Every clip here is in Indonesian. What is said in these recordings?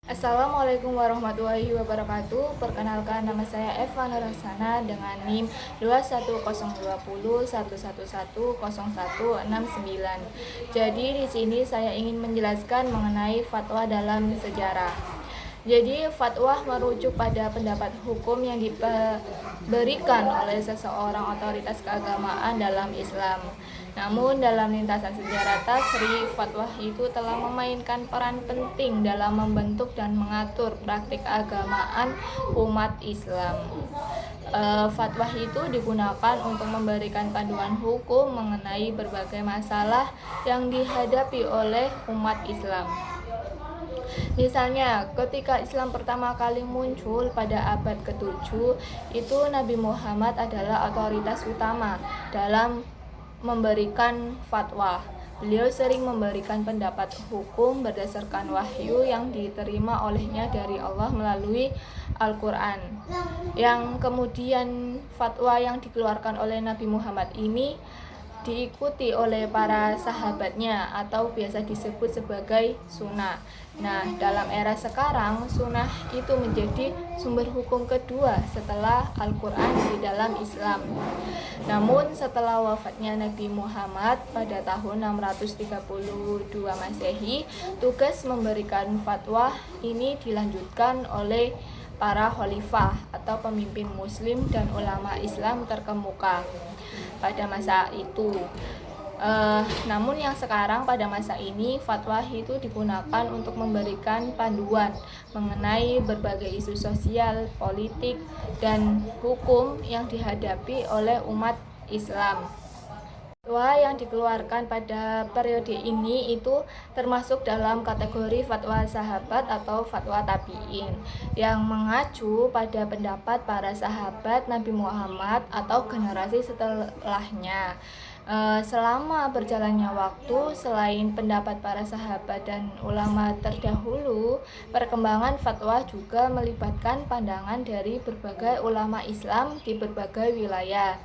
Assalamualaikum warahmatullahi wabarakatuh. Perkenalkan, nama saya Eva Nurasana dengan NIM 2102011110169. Jadi di sini saya ingin menjelaskan mengenai fatwa dalam sejarah. Jadi fatwa merujuk pada pendapat hukum yang diberikan oleh seseorang otoritas keagamaan dalam Islam. Namun dalam lintasan sejarah Tasri, fatwa itu telah memainkan peran penting dalam membentuk dan mengatur praktik keagamaan umat Islam. Fatwa itu digunakan untuk memberikan panduan hukum mengenai berbagai masalah yang dihadapi oleh umat Islam. Misalnya, ketika Islam pertama kali muncul pada abad ke-7, itu Nabi Muhammad adalah otoritas utama dalam memberikan fatwa. Beliau sering memberikan pendapat hukum berdasarkan wahyu yang diterima olehnya dari Allah melalui Al-Quran. Yang kemudian fatwa yang dikeluarkan oleh Nabi Muhammad ini diikuti oleh para sahabatnya atau biasa disebut sebagai sunnah. Nah, dalam era sekarang, sunnah itu menjadi sumber hukum kedua setelah Al-Quran di dalam Islam. Namun setelah wafatnya Nabi Muhammad pada tahun 632 Masehi, tugas memberikan fatwa ini dilanjutkan oleh para khalifah atau pemimpin muslim dan ulama Islam terkemuka pada masa itu. Namun yang sekarang pada masa ini, fatwa itu digunakan untuk memberikan panduan mengenai berbagai isu sosial, politik, dan hukum yang dihadapi oleh umat Islam. Fatwa yang dikeluarkan pada periode ini itu termasuk dalam kategori fatwa sahabat atau fatwa tabi'in yang mengacu pada pendapat para sahabat Nabi Muhammad atau generasi setelahnya. Selama berjalannya waktu, selain pendapat para sahabat dan ulama terdahulu, perkembangan fatwa juga melibatkan pandangan dari berbagai ulama Islam di berbagai wilayah.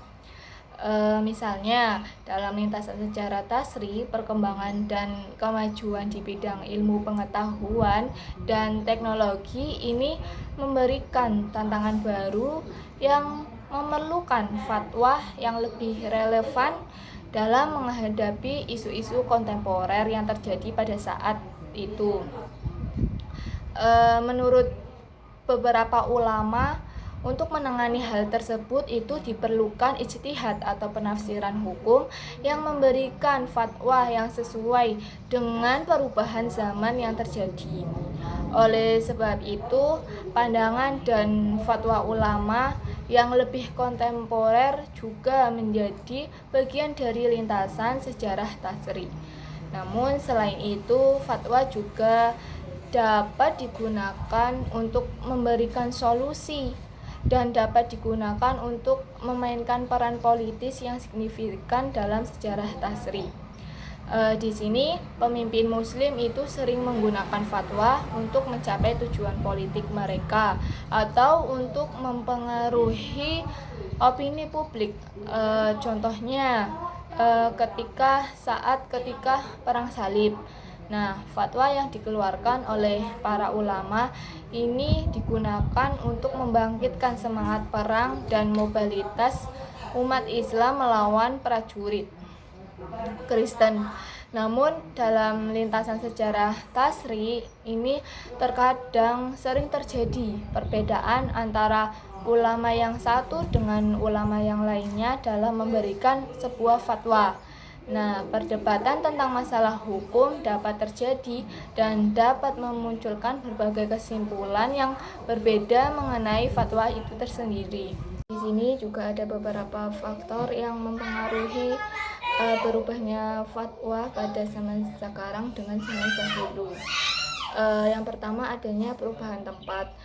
Misalnya dalam lintasan sejarah Tasri, perkembangan dan kemajuan di bidang ilmu pengetahuan dan teknologi ini memberikan tantangan baru yang memerlukan fatwa yang lebih relevan dalam menghadapi isu-isu kontemporer yang terjadi pada saat itu. Menurut beberapa ulama, untuk menangani hal tersebut itu diperlukan ijtihad atau penafsiran hukum yang memberikan fatwa yang sesuai dengan perubahan zaman yang terjadi. Oleh sebab itu, pandangan dan fatwa ulama yang lebih kontemporer juga menjadi bagian dari lintasan sejarah Tasri. Namun selain itu, fatwa juga dapat digunakan untuk memberikan solusi dan dapat digunakan untuk memainkan peran politis yang signifikan dalam sejarah Tasri. Di sini pemimpin muslim itu sering menggunakan fatwa untuk mencapai tujuan politik mereka atau untuk mempengaruhi opini publik. Contohnya ketika perang salib. Nah, fatwa yang dikeluarkan oleh para ulama ini digunakan untuk membangkitkan semangat perang dan mobilitas umat Islam melawan prajurit Kristen. Namun dalam lintasan sejarah Tasri ini terkadang sering terjadi perbedaan antara ulama yang satu dengan ulama yang lainnya dalam memberikan sebuah fatwa. Nah, perdebatan tentang masalah hukum dapat terjadi dan dapat memunculkan berbagai kesimpulan yang berbeda mengenai fatwa itu tersendiri. Di sini juga ada beberapa faktor yang mempengaruhi berubahnya fatwa pada zaman sekarang dengan zaman dahulu. Yang pertama adanya perubahan tempat.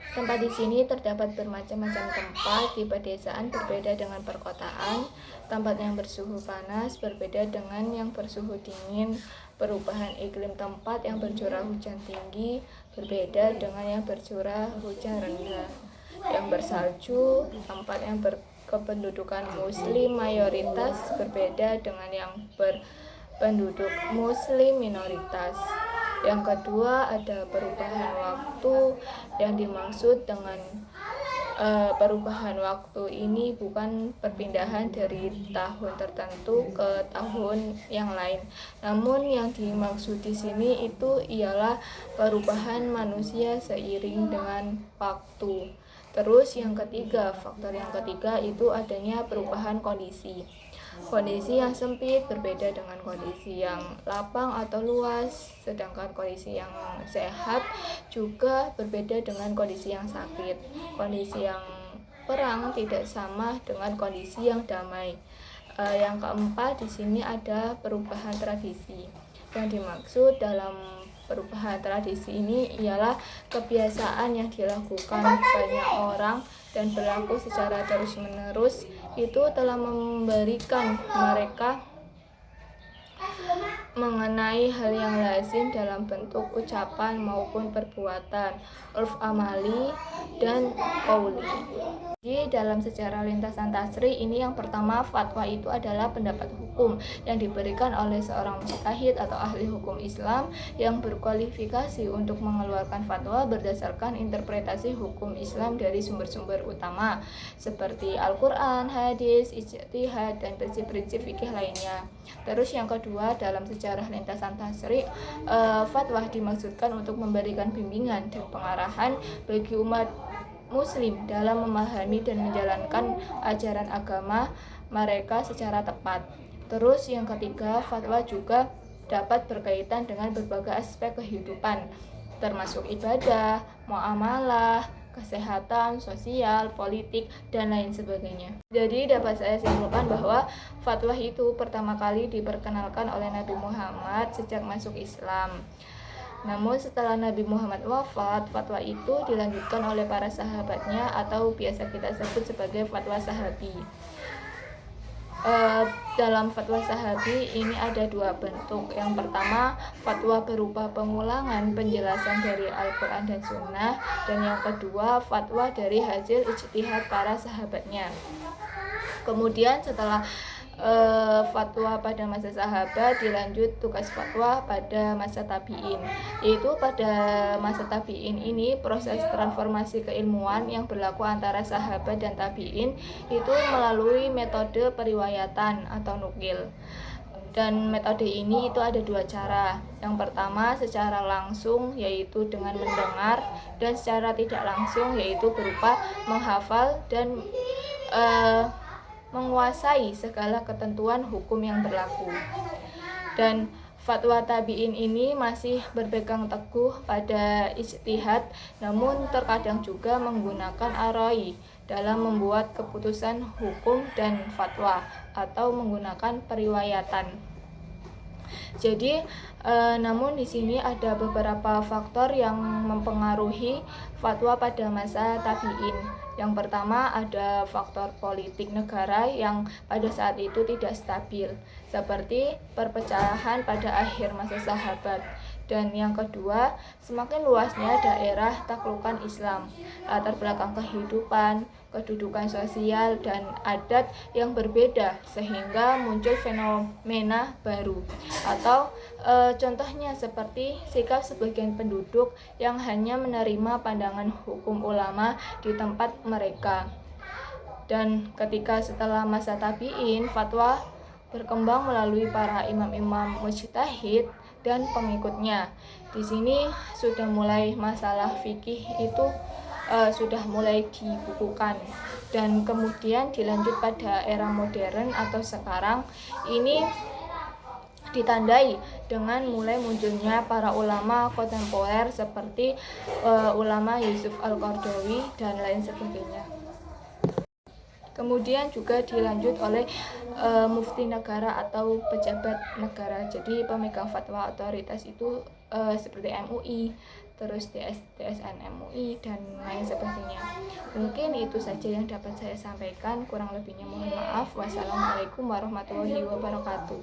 Tempat di sini terdapat bermacam-macam tempat di pedesaan berbeda dengan perkotaan. Tempat yang bersuhu panas berbeda dengan yang bersuhu dingin. Perubahan iklim tempat yang bercurah hujan tinggi berbeda dengan yang bercurah hujan rendah. Yang bersalju, tempat yang berkependudukan muslim mayoritas berbeda dengan yang berpenduduk muslim minoritas. Yang kedua ada perubahan waktu. tertentu. Yang dimaksud dengan perubahan waktu ini bukan perpindahan dari tahun tertentu ke tahun yang lain. Namun yang dimaksud di sini itu ialah perubahan manusia seiring dengan waktu. Terus yang ketiga, faktor yang ketiga itu adanya perubahan kondisi. Kondisi yang sempit berbeda dengan kondisi yang lapang atau luas, sedangkan kondisi yang sehat juga berbeda dengan kondisi yang sakit. Kondisi yang perang tidak sama dengan kondisi yang damai. Yang keempat, di sini ada perubahan tradisi. Yang dimaksud dalam perubahan tradisi ini ialah kebiasaan yang dilakukan banyak orang dan berlaku secara terus-menerus itu telah memberikan mereka mengenai hal yang lazim dalam bentuk ucapan maupun perbuatan, urf amali dan qauli. Jadi dalam sejarah lintasan tasri ini yang pertama, fatwa itu adalah pendapat hukum yang diberikan oleh seorang mujtahid atau ahli hukum Islam yang berkualifikasi untuk mengeluarkan fatwa berdasarkan interpretasi hukum Islam dari sumber-sumber utama seperti Al-Quran, hadis, ijtihad, dan prinsip-prinsip fikih lainnya. Terus yang kedua, dalam sejarah lintasan tasri, fatwa dimaksudkan untuk memberikan bimbingan dan pengarahan bagi umat Muslim dalam memahami dan menjalankan ajaran agama mereka secara tepat. Terus yang ketiga, fatwa juga dapat berkaitan dengan berbagai aspek kehidupan, termasuk ibadah, muamalah, kesehatan, sosial, politik, dan lain sebagainya. Jadi dapat saya simpulkan bahwa fatwa itu pertama kali diperkenalkan oleh Nabi Muhammad sejak masuk Islam. Namun setelah Nabi Muhammad wafat, fatwa itu dilanjutkan oleh para sahabatnya atau biasa kita sebut sebagai fatwa sahabi. Dalam fatwa sahabi ini ada dua bentuk. Yang pertama, fatwa berupa pengulangan penjelasan dari Al-Quran dan Sunnah, dan yang kedua, fatwa dari hasil ijtihad para sahabatnya. Kemudian setelah fatwa pada masa sahabat, dilanjut tugas fatwa pada masa tabi'in. Yaitu pada masa tabi'in ini proses transformasi keilmuan yang berlaku antara sahabat dan tabi'in itu melalui metode periwayatan atau nukil. Dan metode ini itu ada dua cara. Yang pertama secara langsung, yaitu dengan mendengar, dan secara tidak langsung, yaitu berupa menghafal dan menguasai segala ketentuan hukum yang berlaku. Dan fatwa tabi'in ini masih berpegang teguh pada ijtihad, namun terkadang juga menggunakan arai dalam membuat keputusan hukum dan fatwa atau menggunakan periwayatan. Jadi, namun di sini ada beberapa faktor yang mempengaruhi fatwa pada masa tabi'in. Yang pertama ada faktor politik negara yang pada saat itu tidak stabil, seperti perpecahan pada akhir masa sahabat. Dan yang kedua, semakin luasnya daerah taklukan Islam, latar belakang kehidupan, kedudukan sosial, dan adat yang berbeda sehingga muncul fenomena baru. Atau contohnya seperti sikap sebagian penduduk yang hanya menerima pandangan hukum ulama di tempat mereka. Dan ketika setelah masa tabi'in, fatwa berkembang melalui para imam-imam mujtahid dan pengikutnya. Di sini sudah mulai masalah fikih itu sudah mulai dibukukan, dan kemudian dilanjut pada era modern atau sekarang ini ditandai dengan mulai munculnya para ulama kontemporer seperti ulama Yusuf Al-Qaradawi dan lain sebagainya. Kemudian juga dilanjut oleh mufti negara atau pejabat negara. Jadi pemegang fatwa otoritas itu seperti MUI, terus DSN MUI, dan lain sebagainya. Mungkin itu saja yang dapat saya sampaikan, kurang lebihnya mohon maaf. Wassalamualaikum warahmatullahi wabarakatuh.